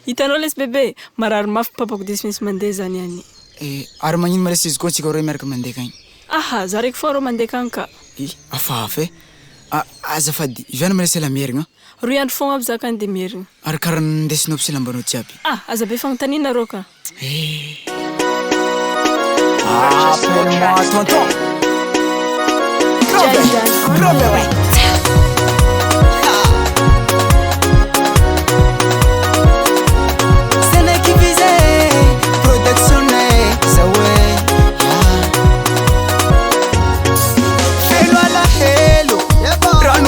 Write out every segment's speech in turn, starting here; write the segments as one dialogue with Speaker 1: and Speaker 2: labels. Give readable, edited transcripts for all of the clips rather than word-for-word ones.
Speaker 1: Hitanao lesy bebe, marary mafy papako disimisy mandeha zany any.
Speaker 2: Ary magnino malesy izy koa tsika reo miaraka mandeha kagny.
Speaker 1: Aha, za raiky fô rô mandeha kagny ka.
Speaker 2: Afahafa azafady iviana malesy la mierigna.
Speaker 1: Roy andro fogna aby zaka andeha mierigna.
Speaker 2: Ary karaha ndesinao aby sy lambanao jiaby.
Speaker 1: Aza be fagnontaniana rô ka.
Speaker 2: Appelle-moi tonton. Grove ouais.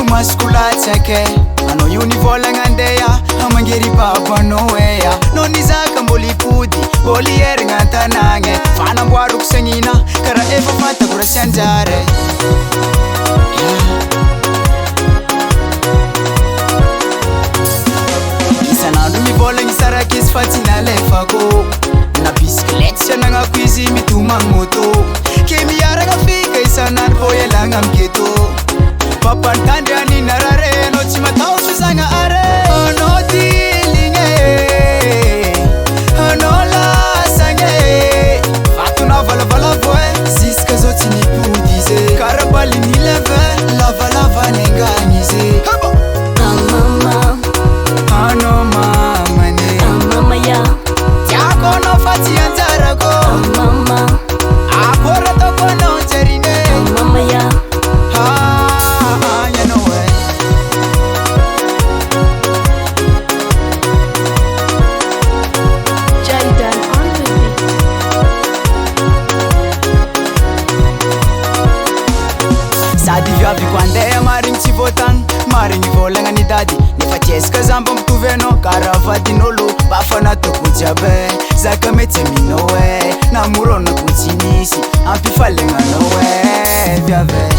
Speaker 3: Maskulatake ano univola ngandeya amangeri papa noeya noni zaka mbolipudi bolier ngantanange fana mbwaru kusengina kara efa fata kurasianjare isanandu mivola ngisara kisfatina lefako na bisiklet shananga kwizi mituma moto kemiara ngafika isanan boyelanga mgeto Papa ntandani narare no chimatao shuzanga are no dilinge no la sange fatuna vala voe ziska zoti ni pudize karabali ni leve lava nenganize
Speaker 1: Mama
Speaker 3: ano mama ne
Speaker 1: mama ya
Speaker 3: yako no fati antarako
Speaker 1: mama
Speaker 3: akora toko no jerine
Speaker 1: mama ya
Speaker 3: Sadiviavi quandeya maring chivotan maring volanga ni dadi nefa tieska zamba mtuveno karavadinolo bafana tokujabe zaka meteminowe namurona kuchinisi ampifalenga nowe viave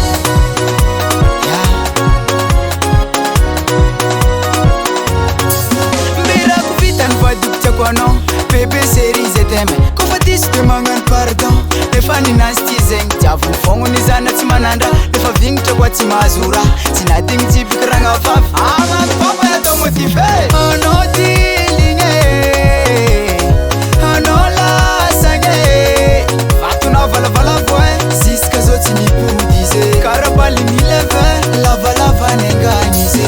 Speaker 3: mbira kuvitan vadukcha kwano pepe series eteme kofatiste mangan pardon nefani nastizeng javul fongo nizana timananda nefa vingitra kwa timazura tinatigny tipikiranga fafi anaty papa natao motive ano dilinge ano lasange fatuna vala voe ziska zoti ni pudize karabali ni leve lava nenganize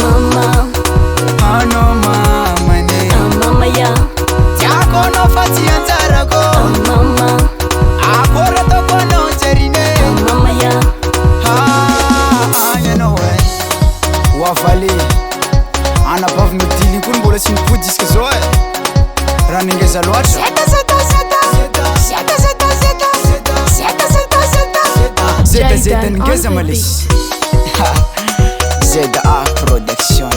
Speaker 1: mama
Speaker 3: ano mama ne
Speaker 1: mama ya
Speaker 3: tiako no fati antarako
Speaker 1: mama
Speaker 3: akora toko no jerine
Speaker 1: mama ya
Speaker 3: you know wafali ana bav no dili kun bola sin pudiska zoe raningeza loatra zeta ningeza malisi ZA Production.